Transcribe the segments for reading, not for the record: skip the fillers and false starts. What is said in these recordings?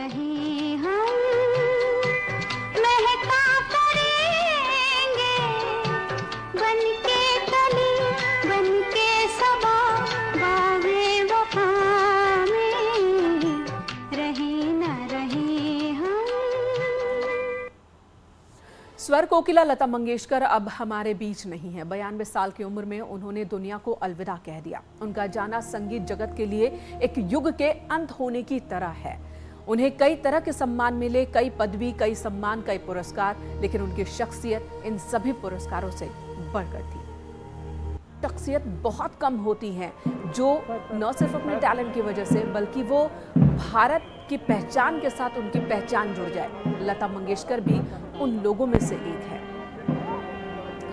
रहें हम, महका करेंगे बनके कली, बनके सबा, बागे वफा में रहें न रहें हम। स्वर कोकिला लता मंगेशकर अब हमारे बीच नहीं है। 92 साल की उम्र में उन्होंने दुनिया को अलविदा कह दिया। उनका जाना संगीत जगत के लिए एक युग के अंत होने की तरह है। उन्हें कई तरह के सम्मान मिले, कई पदवी, कई सम्मान, कई पुरस्कार, लेकिन उनकी शख्सियत इन सभी पुरस्कारों से बढ़कर थी। शख्सियत बहुत कम होती हैं जो न सिर्फ अपने टैलेंट की वजह से बल्कि वो भारत की पहचान के साथ उनकी पहचान जुड़ जाए। लता मंगेशकर भी उन लोगों में से एक है।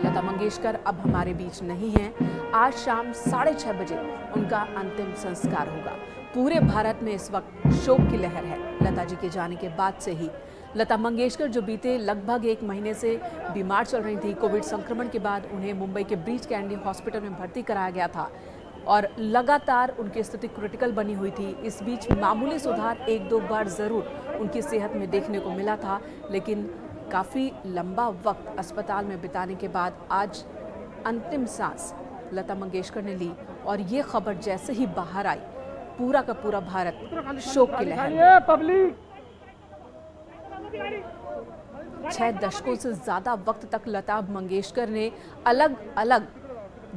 लता मंगेशकर अब हमारे बीच नहीं हैं। आज शाम 6:30 बजे उनका अंतिम संस्कार होगा। पूरे भारत में इस वक्त शोक की लहर है। लता जी के जाने के बाद से ही लता मंगेशकर जो बीते लगभग 1 महीने से बीमार चल रही थी, कोविड संक्रमण के बाद उन्हें मुंबई के ब्रीच कैंडी हॉस्पिटल में भर्ती कराया गया था और लगातार उनकी स्थिति क्रिटिकल बनी हुई थी। इस बीच मामूली सुधार 1-2 बार जरूर उनकी सेहत में देखने को मिला था, लेकिन काफ़ी लंबा वक्त अस्पताल में बिताने के बाद आज अंतिम सांस लता मंगेशकर ने ली और ये खबर जैसे ही बाहर आई, पूरा का पूरा भारत शोक की लहर में। 6 दशकों से ज्यादा वक्त तक लता मंगेशकर ने अलग अलग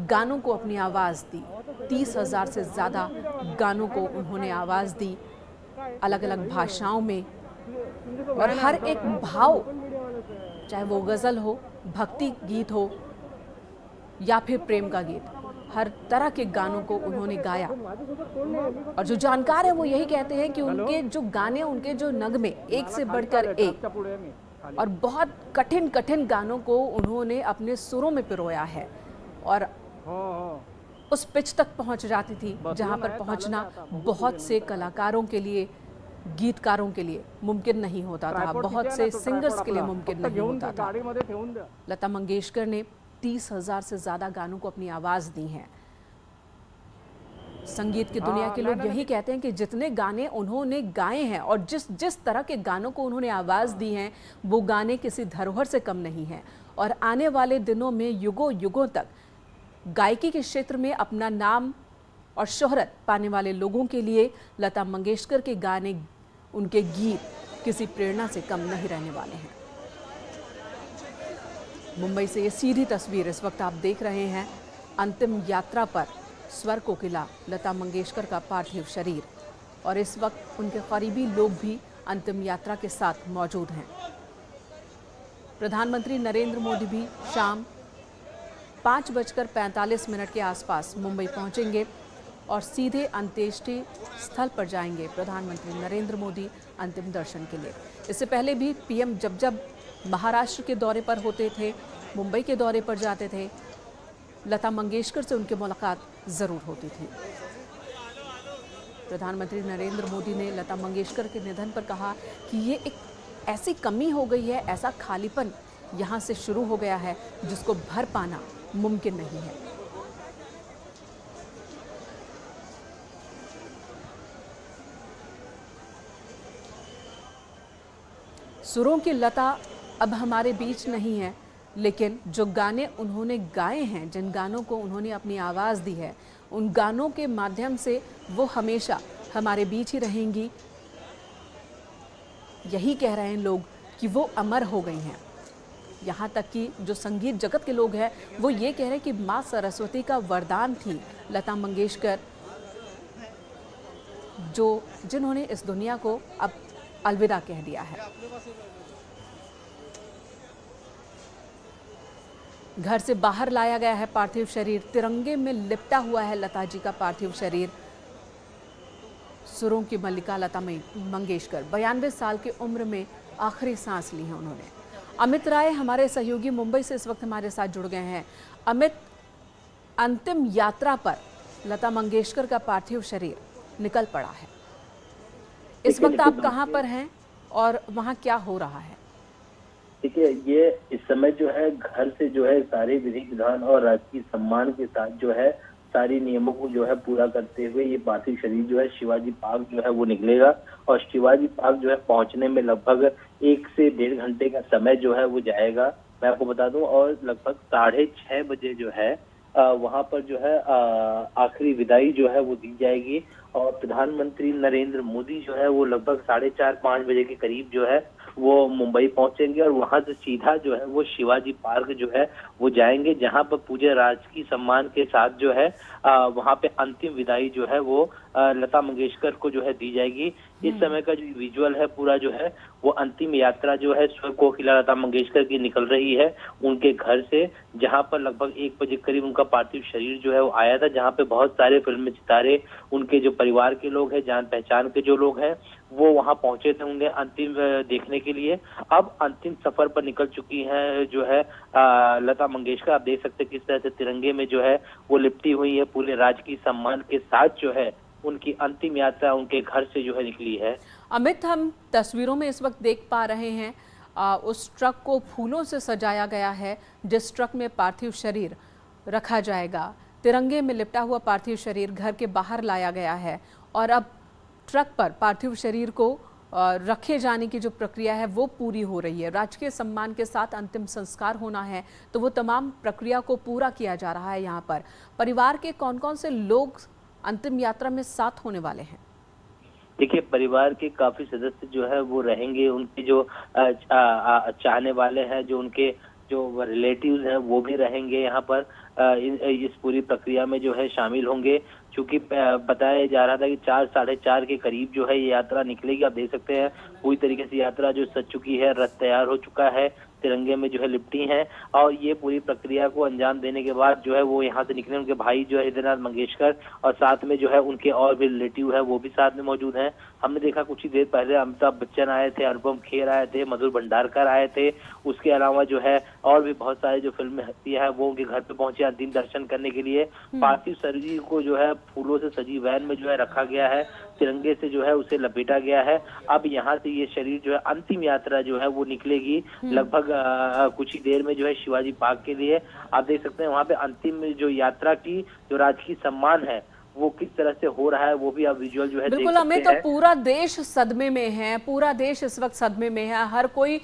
गानों को अपनी आवाज दी। 30,000 से ज्यादा गानों को उन्होंने आवाज दी, अलग अलग भाषाओं में, और हर एक भाव, चाहे वो गजल हो, भक्ति गीत हो या फिर प्रेम का गीत, हर तरह के गानों को उन्होंने गाया। और जो जानकार है वो यही कहते हैं कि उनके जो गाने, उनके जो नगमे एक से बढ़कर एक, और बहुत कठिन कठिन गानों को उन्होंने अपने सुरों में पिरोया है और उस पिच तक पहुंच जाती थी जहां पर पहुंचना बहुत से कलाकारों के लिए, गीतकारों के लिए मुमकिन नहीं होता था, बहुत से सिंगर्स के लिए मुमकिन नहीं होता था। लता मंगेशकर ने 30,000 से ज्यादा गानों को अपनी आवाज दी है। संगीत की दुनिया के लोग यही कहते हैं कि जितने गाने उन्होंने गाए हैं और जिस तरह के गानों को उन्होंने आवाज दी है, वो गाने किसी धरोहर से कम नहीं हैं। और आने वाले दिनों में युगों युगों तक गायकी के क्षेत्र में अपना नाम और शोहरत पाने वाले लोगों के लिए लता मंगेशकर के गाने, उनके गीत किसी प्रेरणा से कम नहीं रहने वाले हैं। मुंबई से ये सीधी तस्वीर इस वक्त आप देख रहे हैं। अंतिम यात्रा पर स्वर कोकिला लता मंगेशकर का पार्थिव शरीर, और इस वक्त उनके करीबी लोग भी अंतिम यात्रा के साथ मौजूद हैं। प्रधानमंत्री नरेंद्र मोदी भी शाम 5:45 के आसपास मुंबई पहुंचेंगे और सीधे अंत्येष्टि स्थल पर जाएंगे प्रधानमंत्री नरेंद्र मोदी अंतिम दर्शन के लिए। इससे पहले भी पीएम जब महाराष्ट्र के दौरे पर होते थे, मुंबई के दौरे पर जाते थे, लता मंगेशकर से उनकी मुलाकात जरूर होती थी। प्रधानमंत्री नरेंद्र मोदी ने लता मंगेशकर के निधन पर कहा कि ये एक ऐसी कमी हो गई है, ऐसा खालीपन यहाँ से शुरू हो गया है जिसको भर पाना मुमकिन नहीं है। सुरों की लता अब हमारे बीच नहीं है, लेकिन जो गाने उन्होंने गाए हैं, जिन गानों को उन्होंने अपनी आवाज़ दी है, उन गानों के माध्यम से वो हमेशा हमारे बीच ही रहेंगी। यही कह रहे हैं लोग कि वो अमर हो गई हैं। यहाँ तक कि जो संगीत जगत के लोग हैं वो ये कह रहे हैं कि माँ सरस्वती का वरदान थी लता मंगेशकर, जिन्होंने इस दुनिया को अब अलविदा कह दिया है। घर से बाहर लाया गया है पार्थिव शरीर, तिरंगे में लिपटा हुआ है लता जी का पार्थिव शरीर। सुरों की मल्लिका लता मंगेशकर 92 साल की उम्र में आखिरी सांस ली है उन्होंने। अमित राय हमारे सहयोगी मुंबई से इस वक्त हमारे साथ जुड़ गए हैं। अमित, अंतिम यात्रा पर लता मंगेशकर का पार्थिव शरीर निकल पड़ा है, इस वक्त आप कहां पर हैं और वहां क्या हो रहा है? देखिए, ये इस समय जो है घर से जो है सारे विधि विधान और राजकीय सम्मान के साथ जो है सारी नियमों को जो है पूरा करते हुए ये पार्थिव शरीर जो है शिवाजी पार्क जो है वो निकलेगा। और शिवाजी पार्क जो है पहुंचने में लगभग 1 से 1.5 घंटे का समय जो है वो जाएगा, मैं आपको बता दूं। और लगभग 6:30 बजे जो है वहां पर जो है आखिरी विदाई जो है वो दी जाएगी। और प्रधानमंत्री नरेंद्र मोदी जो है वो लगभग 4:30-5 बजे के करीब जो है वो मुंबई पहुंचेंगे और वहां से सीधा जो है वो शिवाजी पार्क जो है वो जाएंगे, जहां पर पूरे राजकीय सम्मान के साथ जो है वहां पे अंतिम विदाई जो है वो लता मंगेशकर को जो है दी जाएगी। इस समय का जो विजुअल है पूरा जो है वो अंतिम यात्रा जो है स्वर कोकिला लता मंगेशकर की निकल रही है उनके घर से, जहां पर लगभग 1 बजे करीब उनका पार्थिव शरीर जो है वो आया था, जहां पे बहुत सारे फिल्मी सितारे, उनके जो परिवार के लोग हैं, जान पहचान के जो लोग हैं, वो वहां पहुंचे थे उन्हें अंतिम देखने के लिए। अब अंतिम सफर पर निकल चुकी है जो है लता मंगेशकर। आप देख सकते हैं किस तरह से तिरंगे में जो है वो लिपटी हुई है, पूरे राजकीय सम्मान के साथ जो है उनकी अंतिम यात्रा उनके घर से जो है निकली है। अमित, हम तस्वीरों में इस वक्त देख पा रहे हैं उस ट्रक को फूलों से सजाया गया है जिस ट्रक में पार्थिव शरीर रखा जाएगा। तिरंगे में लिपटा हुआ पार्थिव शरीर घर के बाहर लाया गया है और अब ट्रक पर पार्थिव शरीर को रखे जाने की जो प्रक्रिया है वो पूरी हो रही है। राजकीय सम्मान के साथ अंतिम संस्कार होना है तो वो तमाम प्रक्रिया को पूरा किया जा रहा है। यहाँ पर परिवार के कौन कौन से लोग अंतिम यात्रा में साथ होने वाले हैं? देखिए, परिवार के काफी सदस्य जो है वो रहेंगे, उनके जो चाहने वाले हैं, जो उनके जो रिलेटिव्स हैं वो भी रहेंगे यहाँ पर इस पूरी प्रक्रिया में जो है शामिल होंगे। क्योंकि बताया जा रहा था कि 4-4:30 के करीब जो है ये यात्रा निकलेगी। आप देख सकते हैं पूरी तरीके से यात्रा जो सज चुकी है, रथ तैयार हो चुका है, तिरंगे में जो है लिपटी हैं और ये पूरी प्रक्रिया को अंजाम देने के बाद जो है वो यहाँ से निकले। उनके भाई जो है हृदयनाथ मंगेशकर और साथ में जो है उनके और भी रिलेटिव है वो भी साथ में मौजूद हैं। हमने देखा कुछ ही देर पहले अमिताभ बच्चन आए थे, अनुपम खेर आए थे, मधुर भंडारकर आए थे। उसके अलावा जो है और भी बहुत सारे जो फिल्म हस्तियां हैं वो उनके घर पे पहुंचे अंतिम दर्शन करने के लिए। पार्थिव शरीर को जो है फूलों से सजी वैन में जो है रखा गया है, तिरंगे से जो है उसे लपेटा गया है। अब यहाँ से ये शरीर जो है अंतिम यात्रा जो है वो निकलेगी लगभग कुछ ही देर में जो है शिवाजी पार्क के लिए। आप देख सकते हैं वहाँ पे अंतिम जो यात्रा की जो राजकीय सम्मान है वो किस तरह से हो रहा है वो भी आप विजुअल जो है बिल्कुल हमें तो पूरा देश सदमे में है, पूरा देश इस वक्त सदमे में है, हर कोई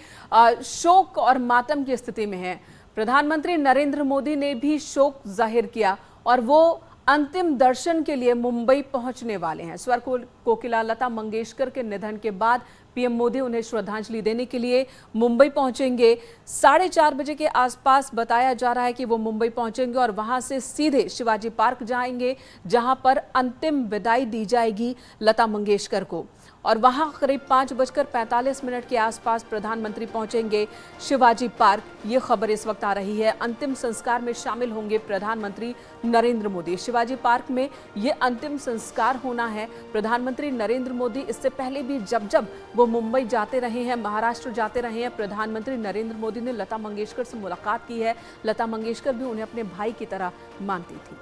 शोक और मातम की स्थिति में है। प्रधानमंत्री नरेंद्र मोदी ने भी शोक जाहिर किया और वो अंतिम दर्शन के लिए मुंबई पहुंचने वाले हैं। स्वर कोकिला लता मंगेशकर के निधन के बाद पीएम मोदी उन्हें श्रद्धांजलि देने के लिए मुंबई पहुंचेंगे। 4:30 बजे के आसपास बताया जा रहा है कि वो मुंबई पहुंचेंगे और वहां से सीधे शिवाजी पार्क जाएंगे जहां पर अंतिम विदाई दी जाएगी लता मंगेशकर को। और वहां करीब 5:45 के आसपास प्रधानमंत्री पहुंचेंगे शिवाजी पार्क। ये खबर इस वक्त आ रही है। अंतिम संस्कार में शामिल होंगे प्रधानमंत्री नरेंद्र मोदी। शिवाजी पार्क में ये अंतिम संस्कार होना है। प्रधानमंत्री नरेंद्र मोदी इससे पहले भी जब वो मुंबई जाते रहे हैं, महाराष्ट्र जाते रहे हैं, प्रधानमंत्री नरेंद्र मोदी ने लता मंगेशकर से मुलाकात की है। लता मंगेशकर भी उन्हें अपने भाई की तरह मानती थी।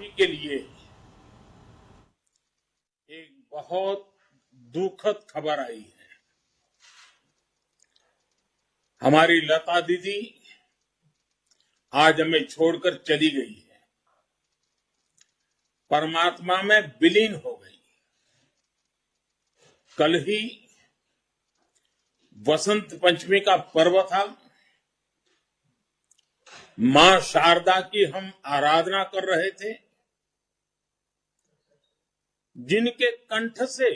के लिए एक बहुत दुखद खबर आई है। हमारी लता दीदी आज हमें छोड़कर चली गई है, परमात्मा में विलीन हो गई। कल ही वसंत पंचमी का पर्व था। मां शारदा की हम आराधना कर रहे थे, जिनके कंठ से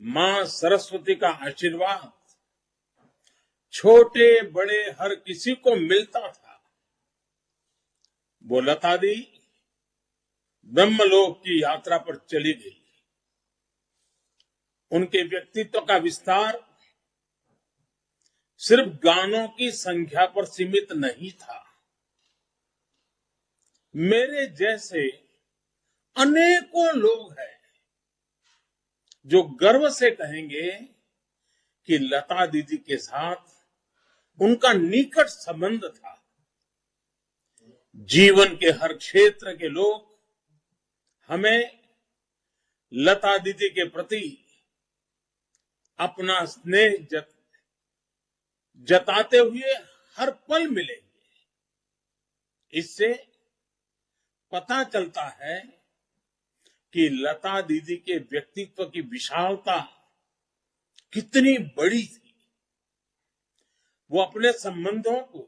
मां सरस्वती का आशीर्वाद छोटे बड़े हर किसी को मिलता था। वो लता दी ब्रह्मलोक की यात्रा पर चली गई। उनके व्यक्तित्व का विस्तार सिर्फ गानों की संख्या पर सीमित नहीं था। मेरे जैसे अनेकों लोग हैं जो गर्व से कहेंगे कि लता दीदी के साथ उनका निकट संबंध था। जीवन के हर क्षेत्र के लोग हमें लता दीदी के प्रति अपना स्नेह जताते हुए हर पल मिलेंगे। इससे पता चलता है कि लता दीदी के व्यक्तित्व की विशालता कितनी बड़ी थी। वो अपने संबंधों को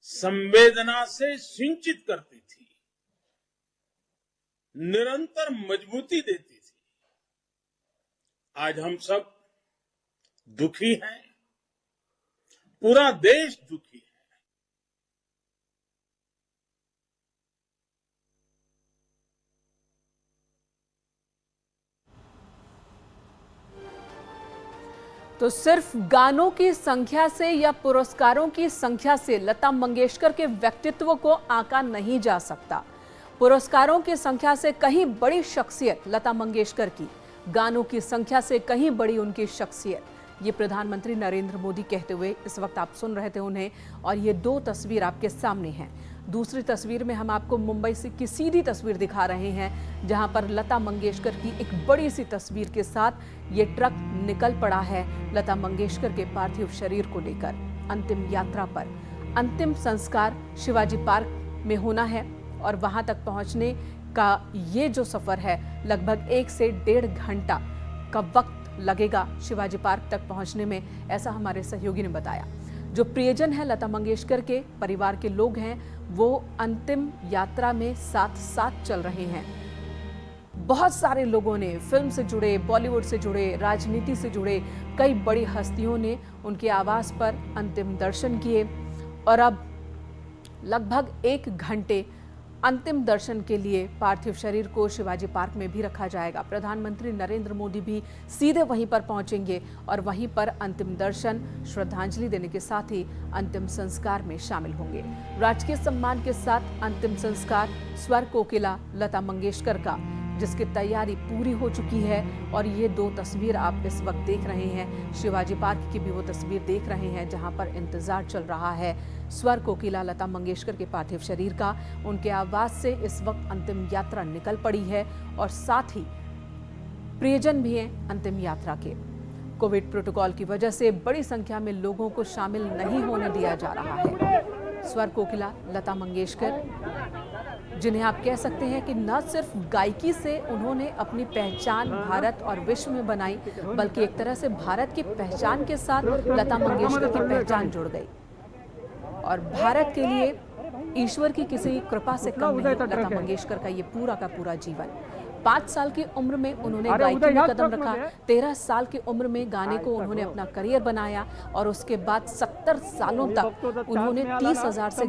संवेदना से सिंचित करती थी, निरंतर मजबूती देती थी। आज हम सब दुखी हैं, पूरा देश दुखी है। तो सिर्फ गानों की संख्या से या पुरस्कारों की संख्या से लता मंगेशकर के व्यक्तित्व को आंका नहीं जा सकता। पुरस्कारों की संख्या से कहीं बड़ी शख्सियत लता मंगेशकर की, गानों की संख्या से कहीं बड़ी उनकी शख्सियत। ये प्रधानमंत्री नरेंद्र मोदी कहते हुए इस वक्त आप सुन रहे थे उन्हें, और ये दो तस्वीर आपके सामने हैं। दूसरी तस्वीर में हम आपको मुंबई से की सीधी तस्वीर दिखा रहे हैं, जहां पर लता मंगेशकर की एक बड़ी सी तस्वीर के साथ ये ट्रक निकल पड़ा है लता मंगेशकर के पार्थिव शरीर को लेकर अंतिम यात्रा पर। अंतिम संस्कार शिवाजी पार्क में होना है और वहां तक पहुंचने का ये जो सफर है लगभग 1 से 1.5 घंटा का वक्त लगेगा शिवाजी पार्क तक पहुंचने में, ऐसा हमारे सहयोगी ने बताया। जो प्रियजन है लता मंगेशकर के परिवार के लोग हैं, वो अंतिम यात्रा में साथ साथ चल रहे हैं। बहुत सारे लोगों ने, फिल्म से जुड़े, बॉलीवुड से जुड़े, राजनीति से जुड़े कई बड़ी हस्तियों ने उनके आवास पर अंतिम दर्शन किए और अब लगभग 1 घंटे अंतिम दर्शन के लिए पार्थिव शरीर को शिवाजी पार्क में भी रखा जाएगा। प्रधानमंत्री नरेंद्र मोदी भी सीधे वहीं पर पहुंचेंगे और वहीं पर अंतिम दर्शन, श्रद्धांजलि देने के साथ ही अंतिम संस्कार में शामिल होंगे। राजकीय सम्मान के साथ अंतिम संस्कार स्वर कोकिला लता मंगेशकर का, जिसकी तैयारी पूरी हो चुकी है। और ये दो तस्वीर आप इस वक्त देख रहे हैं, शिवाजी पार्क की भी वो तस्वीर देख रहे हैं जहां पर इंतजार चल रहा है स्वर कोकिला लता मंगेशकर के पार्थिव शरीर का। उनके आवास से इस वक्त अंतिम यात्रा निकल पड़ी है और साथ ही प्रियजन भी हैं अंतिम यात्रा के। कोविड प्रोटोकॉल की वजह से बड़ी संख्या में लोगों को शामिल नहीं होने दिया जा रहा है। स्वर कोकिला लता मंगेशकर, जिन्हें आप कह सकते हैं कि न सिर्फ गायकी से उन्होंने अपनी पहचान भारत और विश्व में बनाई, बल्कि एक तरह से भारत की पहचान के साथ लता मंगेशकर की पहचान जुड़ गई। और भारत के लिए ईश्वर की किसी कृपा से कम नहीं लता मंगेशकर का ये पूरा का पूरा जीवन। 5 साल की उम्र में उन्होंने गायकी में कदम रखा, 13 साल की उम्र में गाने को उन्होंने अपना करियर बनाया और उसके बाद 70 सालों तक उन्होंने 30,000 से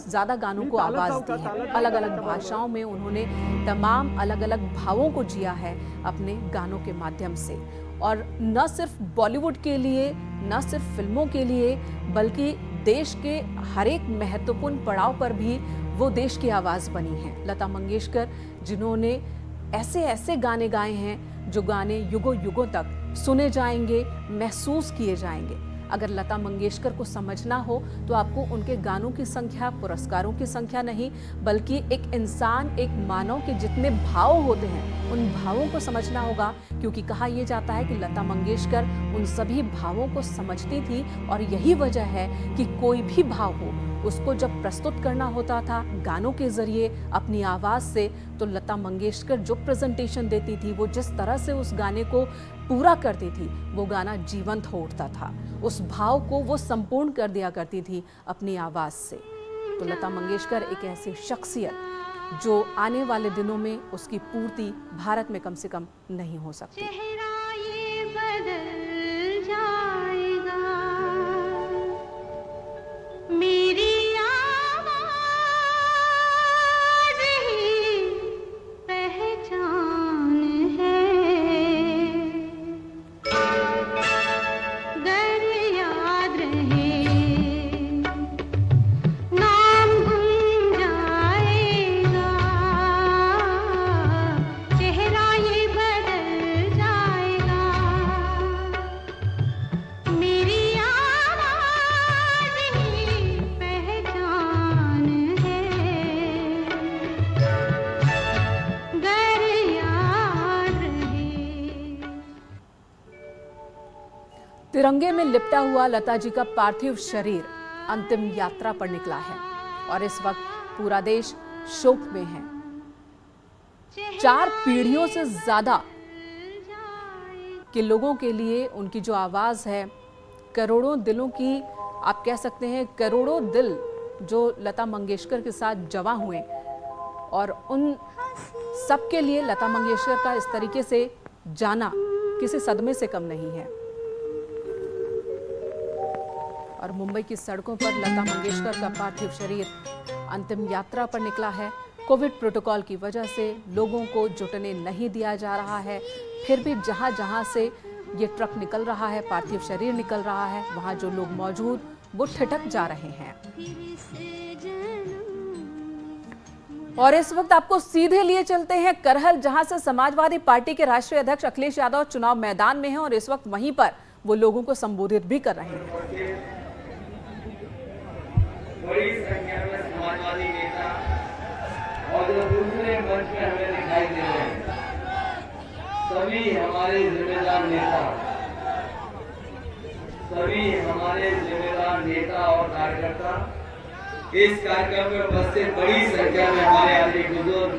ज़्यादा गानों को आवाज़ दी है। अलग अलग भाषाओं में उन्होंने तमाम अलग अलग भावों को जिया है अपने गानों के माध्यम से। और न सिर्फ बॉलीवुड के लिए, न सिर्फ फिल्मों के लिए, बल्कि देश के हर एक महत्वपूर्ण पड़ाव पर भी वो देश की आवाज़ बनी है लता मंगेशकर, जिन्होंने ऐसे ऐसे गाने गाए हैं जो गाने युगों युगों तक सुने जाएंगे, महसूस किए जाएंगे। अगर लता मंगेशकर को समझना हो तो आपको उनके गानों की संख्या, पुरस्कारों की संख्या नहीं, बल्कि एक इंसान, एक मानव के जितने भाव होते हैं उन भावों को समझना होगा। क्योंकि कहा यह जाता है कि लता मंगेशकर उन सभी भावों को समझती थी और यही वजह है कि कोई भी भाव हो उसको जब प्रस्तुत करना होता था गानों के जरिए अपनी आवाज़ से, तो लता मंगेशकर जो प्रेजेंटेशन देती थी, वो जिस तरह से उस गाने को पूरा करती थी, वो गाना जीवंत हो उठता था। उस भाव को वो संपूर्ण कर दिया करती थी अपनी आवाज़ से। तो लता मंगेशकर एक ऐसी शख्सियत जो आने वाले दिनों में उसकी पूर्ति भारत में कम से कम नहीं हो सकती। चेहरा ये बदल जाएगा, मेरी आवाज़ ही पहचान है। गर याद रहे नाम गुम जाएगा, चेहरा ये बदल जाएगा, मेरी आवाज़ ही पहचान है। गर याद रहे। तिरंगे में लिपटा हुआ लता जी का पार्थिव शरीर अंतिम यात्रा पर निकला है और इस वक्त पूरा देश शोक में हैं। 4 पीढ़ियों से ज्यादा के लोगों के लिए उनकी जो आवाज है, करोड़ों दिलों की, आप कह सकते हैं करोड़ों दिल जो लता मंगेशकर के साथ जमा हुए, और उन सबके लिए लता मंगेशकर का इस तरीके से जाना किसी सदमे से कम नहीं है। और मुंबई की सड़कों पर लता मंगेशकर का पार्थिव शरीर अंतिम यात्रा पर निकला है। कोविड प्रोटोकॉल की वजह से लोगों को जुटने नहीं दिया जा रहा है, फिर भी जहां जहां से ये ट्रक निकल रहा है, पार्थिव शरीर निकल रहा है, वहां जो लोग मौजूद वो ठिठक जा रहे हैं। और इस वक्त आपको सीधे लिए चलते हैं करहल, जहां से समाजवादी पार्टी के राष्ट्रीय अध्यक्ष अखिलेश यादव चुनाव मैदान में हैं और इस वक्त वहीं पर वो लोगों को संबोधित भी कर रहे हैं। बड़ी संख्या में समाजवादी नेता और जो दूसरे मंच में हमें दिखाई दे रहे हैं, सभी हमारे जिम्मेदार नेता, सभी हमारे जिम्मेदार नेता और कार्यकर्ता इस कार्यक्रम में उपस्थित बड़ी संख्या में हमारे आदि बुजुर्ग,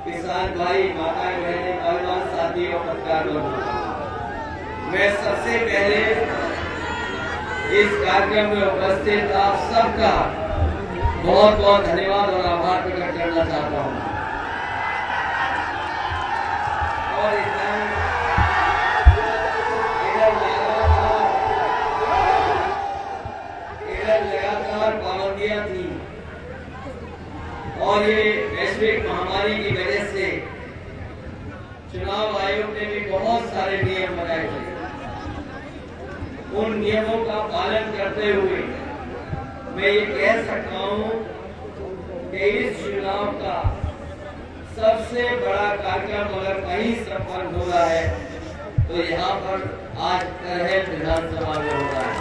किसान भाई, माताएं, बहनें, नौजवान साथी और पत्रकार लोग, मैं सबसे पहले इस कार्यक्रम में उपस्थित आप सबका बहुत बहुत धन्यवाद और आभार प्रकट करना चाहता हूं। और लगातार पाबंदियां थी और ये वैश्विक महामारी की वजह से चुनाव आयोग ने भी बहुत सारे नियम बनाए थे। उन नियमों का पालन करते हुए मैं ये कह सकता हूं कि इस चुनाव का सबसे बड़ा कार्यक्रम अगर कहीं संपन्न हो रहा है तो यहाँ पर आज करहल विधानसभा में हो रहा है।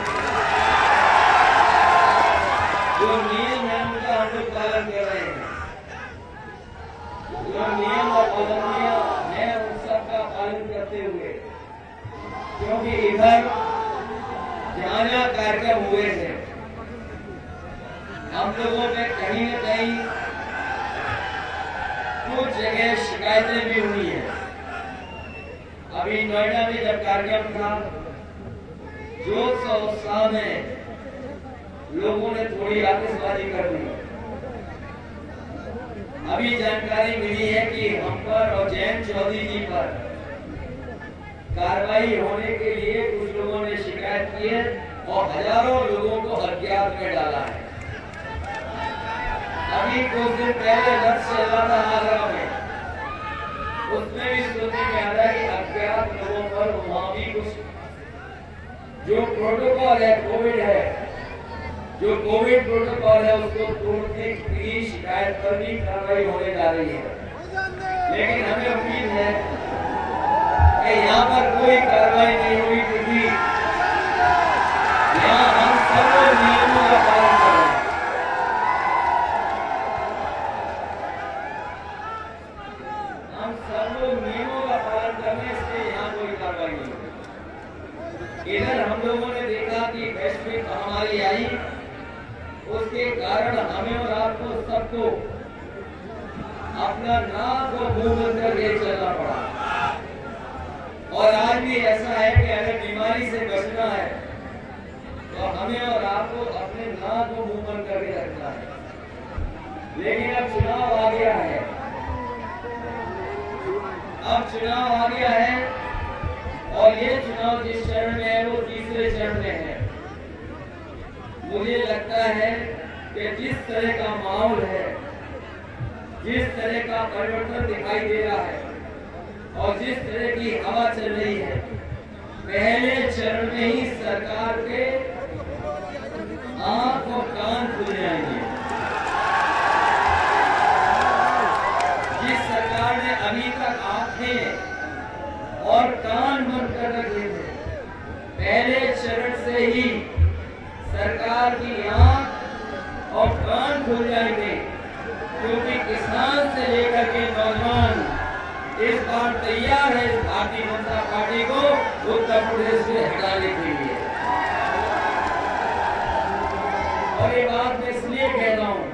जो नियम है उनका हम लोग पालन कर रहे हैं, जो नियम और पाबंदियां हैं उन सबका पालन करते हुए, क्योंकि इधर जहाँ कार्यक्रम हुए थे हम लोगों में कहीं न कहीं कुछ जगह शिकायतें भी हुई है। अभी नोएडा में जब कार्यक्रम था, जोश और उत्साह में लोगों ने थोड़ी आतिशबाजी कर दी। अभी जानकारी मिली है कि हम पर और जयंत चौधरी जी पर कार्रवाई होने के लिए कुछ लोगों ने शिकायत की है और हजारों लोगों को अज्ञात में डाला है। अभी कुछ दिन पहले रथ चला था आगरा में, उसमें भी सुनने में आ रहा है कि अज्ञात लोगों पर वहां भी कुछ जो प्रोटोकॉल है, कोविड है, जो कोविड प्रोटोकॉल है उसको तोड़ने की शिकायत पर भी कार्रवाई होने जा रही है। लेकिन हमें उम्मीद है कि यहाँ पर कोई कार्रवाई नहीं हुई, क्योंकि यहाँ हम सब नियमों का पालन कर रहे हैं। हम सब नियमों का पालन कर रहे हैं, इसलिए यहाँ कोई कार्रवाई नहीं हुई। इधर हम लोगों ने देखा कि वैश्विक महामारी आई, उसके कारण हमें और आपको सबको अपना नाक और मुंह बंद करके चलना पड़ा। और आज भी ऐसा है कि अगर बीमारी से बचना है तो हमें और आपको अपने नाक को मुंह बंद करके रखना है। लेकिन अब चुनाव आ गया है, अब चुनाव आ गया है और ये चुनाव जिस चरण में है वो तीसरे चरण में है। मुझे लगता है कि जिस तरह का माहौल है, जिस तरह का परिवर्तन दिखाई दे रहा है और जिस तरह की हवा चल रही है, पहले चरण में ही सरकार के आंख और कान खुल जाएंगे। जिस सरकार ने अभी तक आंखें और कान बंद कर रखे थे, पहले चरण से ही सरकार की आंख और कान खुल जाएंगे, क्योंकि किसान से लेकर के नौजवान इस बार तैयार है इस भारतीय जनता पार्टी को उत्तर प्रदेश से हटाने के लिए। और ये बात मैं इसलिए कह रहा हूं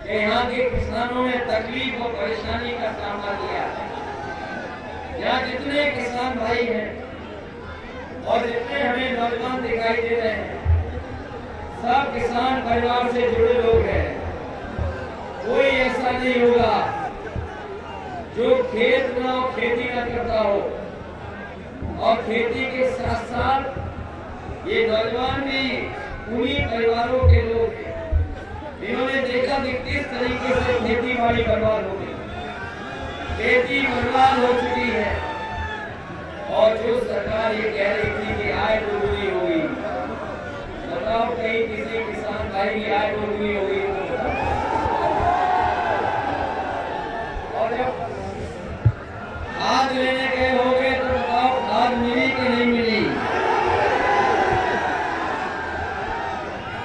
कि यहाँ के किसानों ने तकलीफ और परेशानी का सामना किया है। यहाँ जितने किसान भाई हैं और जितने हमें नौजवान दिखाई दे रहे हैं, सब किसान परिवार से जुड़े लोग हैं। कोई ऐसा नहीं होगा जो खेत ना हो, खेती ना करता हो। और खेती के साथ साथ ये नौजवान भी उन्हीं परिवारों के लोग हैं। इन्होंने देखा कि किस तरीके से खेती बाड़ी बर्बाद हो गई, खेती बर्बाद हो चुकी है। और जो सरकार ये कह रही थी कि आय दोगुनी होगी, बताओ कहीं किसी किसान भाई की आय दोगुनी होगी? और जब खाद लेने गए होंगे तो बताओ खाद मिली कि नहीं मिली?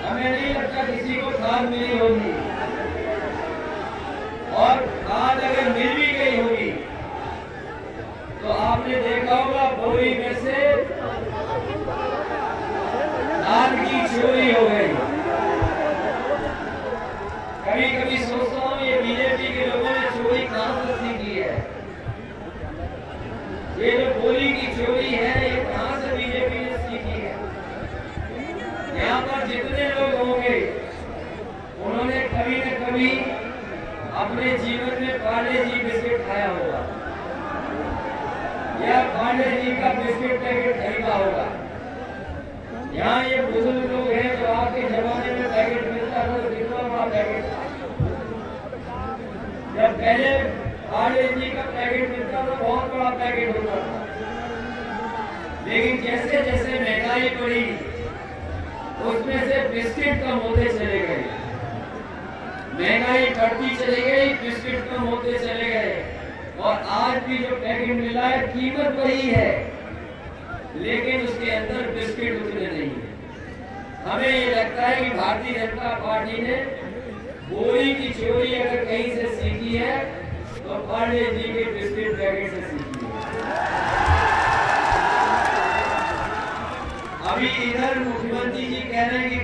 हमें नहीं लगता किसी को खाद मिली होगी। और खाद अगर मिल भी गई होगी तो आपने देखा होगा बोरी में से धान की चोरी हो गई। कभी कभी सोचता हूँ ये बीजेपी के लोगों ने चोरी कहां से सीखी है? ये जो बोरी की चोरी है ये कहां से बीजेपी ने सीखी है? यहाँ पर जितने लोग होंगे उन्होंने कभी न कभी अपने जीवन में पार्ले जी बिस्किट खाया होगा या पांडे जी का बिस्किट पैकेट खरीदा होगा। यहाँ ये बुजुर्ग लोग हैं जो आपके जमाने में पैकेट मिलता था तो कितना बड़ा पैकेट था। जब पहले पांडे जी का पैकेट मिलता था बहुत बड़ा पैकेट होता था। लेकिन जैसे जैसे महंगाई बढ़ी उसमें से बिस्किट कम होते चले गए, महंगाई बढ़ती चली गई, बिस्किट कम होते चले गए। और आज भी जो पैकेट मिला है कीमत वही है, लेकिन उसके अंदर बिस्किट उतने नहीं है। हमें ये लगता है कि भारतीय जनता पार्टी ने बोरी की चोरी अगर कहीं से सीखी है तो पांडे जी के बिस्किट पैकेट से सीखी है। अभी इधर मुख्यमंत्री जी कह रहे हैं कि